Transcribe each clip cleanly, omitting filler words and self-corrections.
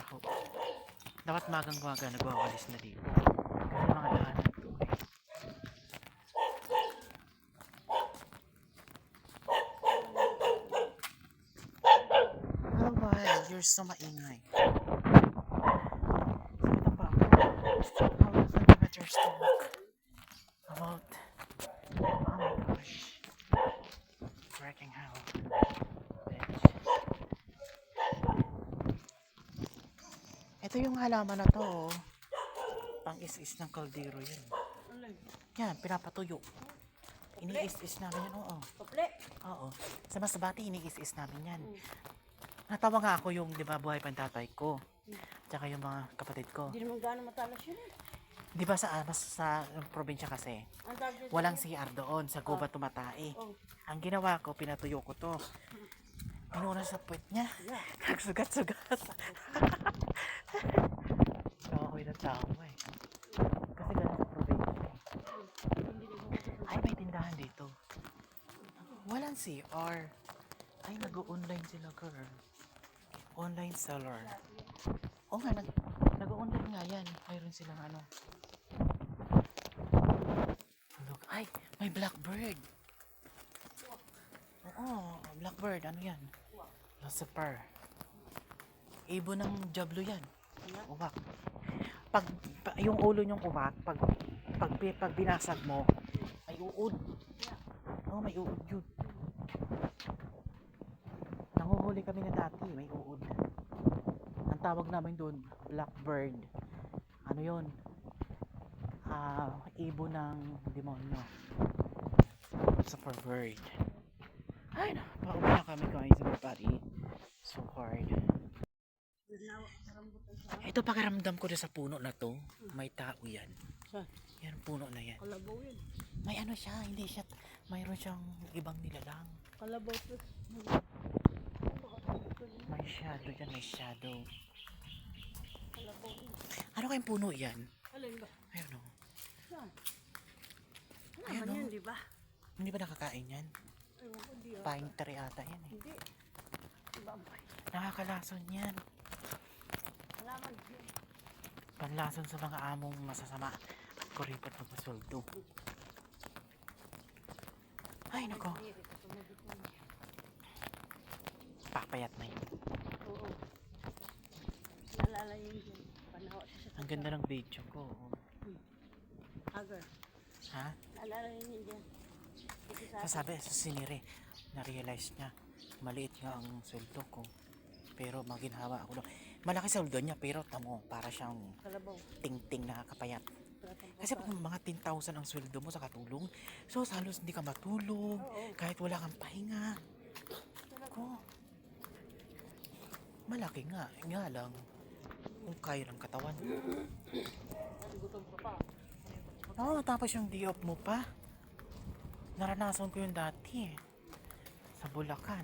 trabaho. Dapat magang-maga nagwawalis na dito. Kasi mga daanan to eh. Hello guys, you're so maingay. Ito pa ako. How was the temperatures to look? About, oh my gosh. Freaking hell. Bitch. Ito yung halaman na to, oh. Pang is-is ng kaldero yan. Yan, pinapatuyo. Ini-is-is namin yan, oo. Oo. Sa Masbate, ini-is-is namin yan. Natawa nga ako yung, di ba, buhay pa yung tatay ko. Tsaka yung mga kapatid ko. Hindi naman gano'ng matalas yun eh. Di ba sa probinsya kasi, walang CR doon, sa Gubat Tumatay. Ang ginawa ko, pinatuyo ko to. Pinuna sa puwet niya. Nagsugat-sugat. Tawa ko yung tawa eh. Kasi gano'n sa probinsya eh. Ay, may tindahan dito. Walang CR. Ay, nag-online sila, girl. Online seller. O nga, nag-online nga yan. Mayroon silang ano. Look, ay, may blackbird. Oo, blackbird. Ano yan? Lucifer. Ibon ng Diablo yan. Uwak. Yung ulo niyong uwak, pag binasag mo, may uod. Oo, may uod yun. Nanguhuli kami na dati, may uod. Ang tawag namin doon, blackbird. Ano yun? Ibon ng demonyo. Super bird. Ay, pauwi na kami guys sa body. So hard. Ito pakiramdam ko sa puno na to. May tao yan. Yan, puno na yan. Kalabaw yun. May ano siya, hindi siya, mayroon siyang ibang nilalang. Kalabaw to. May shadow yan, may shadow. Kalabaw yun. Ano kayong puno yan? Alin ba? Ayun o. Saan? Ayun, Alam oh. yun, di ba? Hindi ba nakakain yan? Ewan ko, di Pine tree ata yan eh. Hindi. Ibabay. Nakakalason yan. Alaman yun. Panlason sa mga among masasama at kuripot magpasuldo. Ay nako. Papayat na yun. Oo. Nalala yun yun. Panawa siya sa Ang ganda ng video ko. Hagar. Ha? Nalala yun yun dyan. Sasabi sa sinire, na-realize niya, maliit nga ang sweldo ko. Pero maginhawa ako doon. Malaki sweldo niya, pero tamo, para siyang Kalabaw. ting-ting nakakapayat. Kasi pag mga 10,000 ang sweldo mo sa katulong, so halos hindi ka matulog, kahit wala kang pahinga. Ko. Malaki nga lang, kung kaya ng katawan. Gutom ka pa. Oo, tapos yung day off mo pa. Naranasan ko yun dati eh. Sa Bulacan.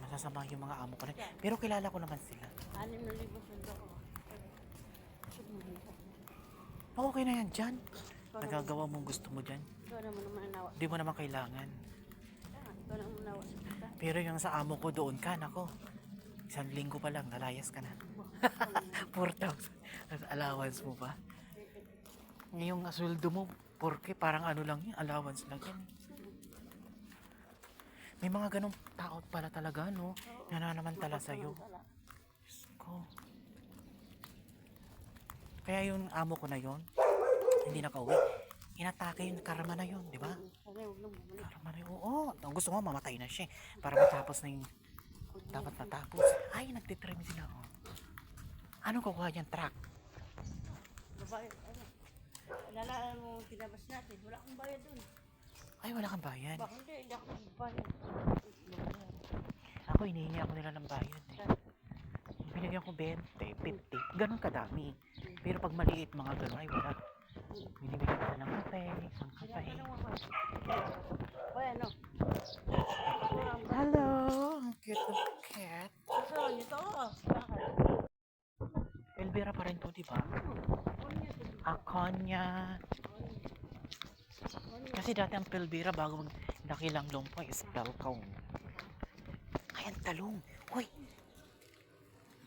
Masasama yung mga amo ko na. Pero kilala ko naman sila. 6,000 sundo ko. Okay na yan dyan. Nagagawa mong gusto mo dyan. Ikaw naman nawa. Di mo naman kailangan. Ikaw naman nawa sa kita. Pero yung sa amo ko doon ka, nako. Isang linggo pa lang, nalayas ka na. 4,000. Allowance mo pa. Ngayong sweldo mo, porque parang ano lang yun, allowance lang yan. May mga ganong tao pala talaga, no? Nananamantala sa'yo. Diyos ko. Kaya yung amo ko na yon, hindi nakauwi. Inatake yung karma na yun, di ba? Karma na yun. Oo, gusto mo mamatay na siya. Para matapos na yung dapat matapos. Ay, nagtitrim sila. Oh. Anong kukuha niyan? Truck? Babae, ano? Alalaan mo tinabas natin. Wala akong bayad dun. Ay, wala kang bayad. Baka hindi ako magbayad. Ako, hinihingi ako nila ng bayad. Eh. Binigyan ko 20, 50. Ganon kadami. Pero pag maliit, mga ganon, ay wala. Binibigyan ko ng kape, isang kape. Bay, ano? Hello! Ang cute ng cat. Saan ito? Bakit? Elvira pa rin to, di ba? Akonya. Kasi dati ang Elvira bago nakilang lumpo is Belcom. Ay, ang talong. Hoy!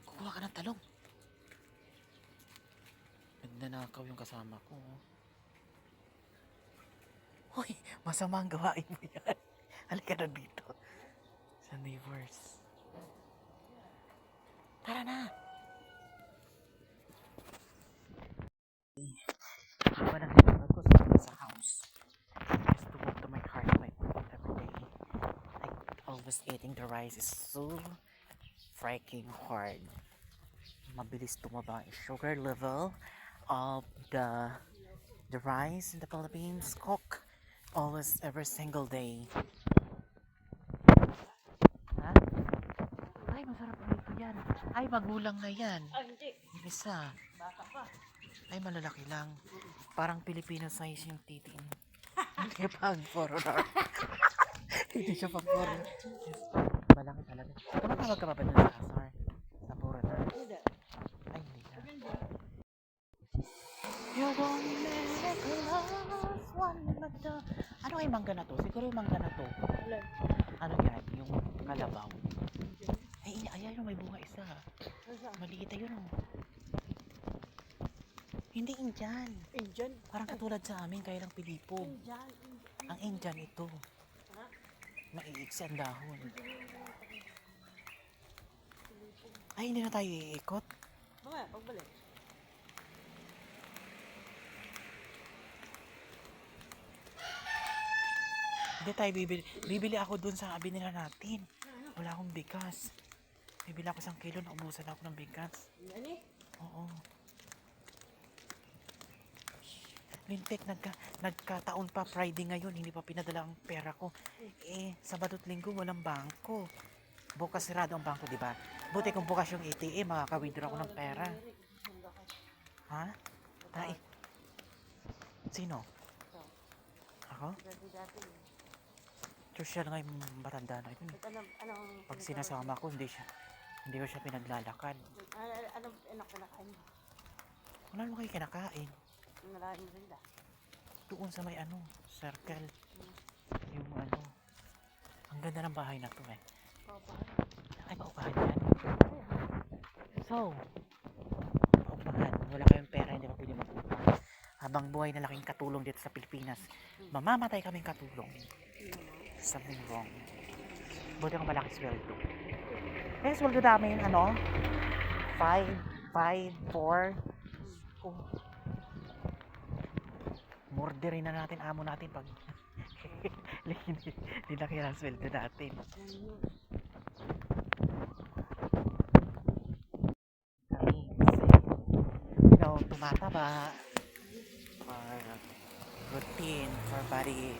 Kukuha ka ng talong. Ikaw yung kasama ko. Hoy, masama ang gawain mo yan. Halika na dito. Sa neighbors. Tara na! Iba na neighbor ko sa house. Just to walk to my car like every day. Like always eating the rice is so freaking hard. Mabilis tumaba yung sugar level of the rice in the Philippines. Cook always every single day. Ha? Ay, masarap nito yan. Ay, magulang na yan. Ah, hindi. Yung isa. Bata pa. Ay, malalaki lang. Parang Filipino size yung titi niya. Hindi pang foreigner. Hindi siya pang foreigner. Yes, malaki talaga. Tumatawag ka pa ba dun sa Asar? Sa foreigner? Hindi. Ay, hindi na. Hindi. You're one Nicholas, one Magda. Ano ay mangga na to? Siguro yung mangga na to. Wala. Ano yan? Yung kalabaw. Ay, ayan yung may bunga isa. Maliit na yun oh. Hindi Indian. Indian. Parang katulad sa amin, kaya lang Pilipog. Indian. Ang Indian ito. Ha? Maiiksi ang dahon. Ay, hindi na tayo iikot. Mga, pagbalik. Hindi tayo bibili. Bibili ako dun sa binila natin. Wala akong bigas. Bibili ako 1 kilo, naubusan ako ng bigas. Ano? Oo. Lintik, nagkataon pa Friday ngayon, hindi pa pinadala ang pera ko. Eh, Sabado at Linggo, walang bangko. Bukas sirado ang bangko, di ba? Buti kung bukas yung ATM, makaka-withdraw ako ng pera. Ha? Tay. Sino? Ako? Dati-dati. Social nga yung matanda na yun. Anong... Pag sinasama ko, hindi ko siya pinaglalakad. Anong kinakain? Wala naman kayo kinakain. Nalain mo rin da. Doon sa may circle. Yung ang ganda ng bahay na to eh. Ay, paupahan yan. So, paupahan. Wala kayong pera, hindi pa pwede mag-upa. Habang buhay na laking katulong dito sa Pilipinas, mamamatay kaming katulong. Something wrong. Buti kang malaki sweldo. Eh, sweldo namin, 5, 4. Oh. Murderin na natin, amo natin pag linaki na ang sweldo natin. Kami kasi, tumataba for routine, for body,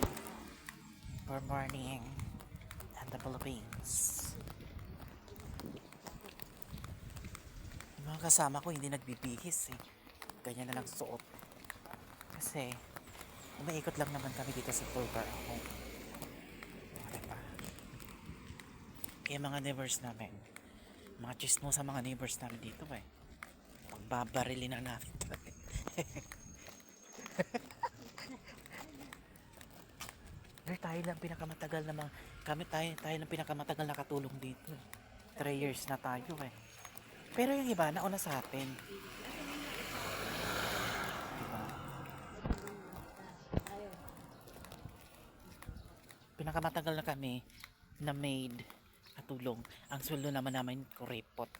for morning and the Philippines. Yung mga kasama ko hindi nagbibihis eh. Ganyan na lang suot. Kasi umiikot lang naman kami dito sa Pulgar ako. Diba? Kaya mga neighbors namin, mga chismo sa mga neighbors namin dito eh. Pagbabarilin na namin ito eh. Tayo lang pinakamatagal na tayo lang pinakamatagal na katulong dito. 3 years na tayo eh. Pero yung iba, nauna sa atin. Diba? Pinakamatagal na kami na maid at tulong. Ang sweldo namin kuripot.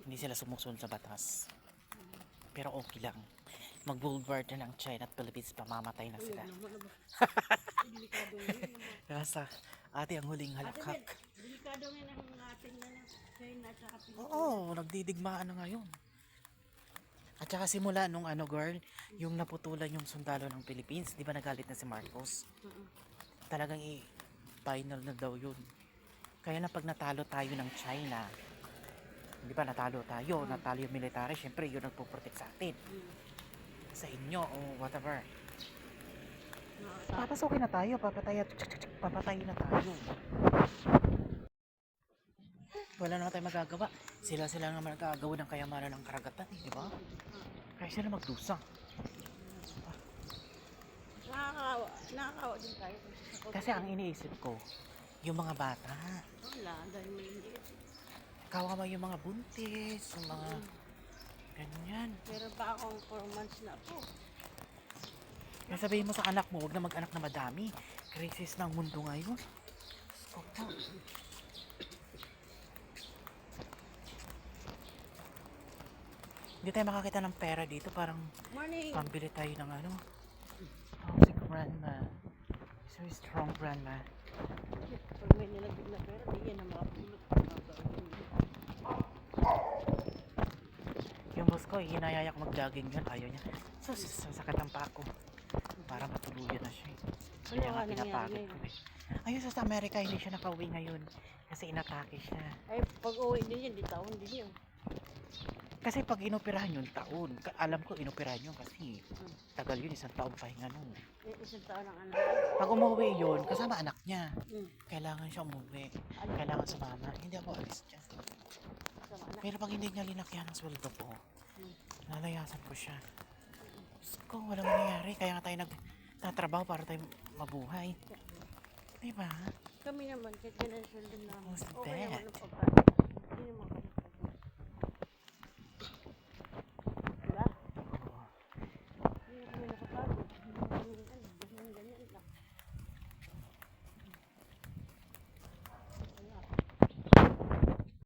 Hindi sila sumusunod sa batas. Pero okay lang. Mag-boulevard na ng China at Philippines, pamamatay na sila. Nasa ate ang huling halakhak. Delikado nga ng ating China at saka Pilipinas. Oo, nagdidigmaan na ngayon. At saka simula nung girl, yung naputulan yung sundalo ng Philippines, di ba nagalit na si Marcos? Talagang final na daw yun. Kaya na pag natalo tayo ng China, di ba natalo yung military, syempre yun nagpo-protect sa atin. Sa inyo o whatever. Papasukin na tayo, papatayin na tayo. Wala naman tayo magagawa. Sila naman nagagawa ng kayamanan ng karagatan, di ba? Kaya sila magdusa. Nakakawa din tayo. Kasi ang iniisip ko, yung mga bata, Wala, dahil maliit. kawawa yung mga buntis, yung mga, Ganyan. Meron pa akong 4 months na po. Kaya sabihin mo sa anak mo, huwag na mag-anak na madami. Crisis ng mundo ngayon. Opo. Hindi tayo makakita ng pera dito. Parang Morning! pambili tayo ng ano. Oh, si grandma. So strong grandma. Pag may nilagay na pera, di yan ang makapulot. Yung boss ko, hinayayak mag-jogging yun. Ayaw niya. So, sasakit ang pako. Para matuluyan na siya. Kaya nga Ano nga pinapagod nangyari ko eh. Ayun sa Amerika, hindi siya nakauwi ngayon. Kasi inatake siya. Ay, pag uwi din yun, di taon din yun. Kasi pag inoperahan yun, taon. Alam ko inoperahan yun kasi tagal yun, 1 taon pahinga nun. Eh, 1 taon ang anak. Pag umuwi yun, kasama anak niya. Hmm. Kailangan siya umuwi. Kailangan sumama. Hindi ako alis dyan. Sama anak. Pero pag hindi niya linakyan ang sweldo ko, lalayasan ko siya. Kung walang nangyayari, kaya nga tayo nagtatrabaho para tayo mabuhay. Diba? Kami naman, kahit ganun sweldo namin. Who's Okay naman that? ang pagkain.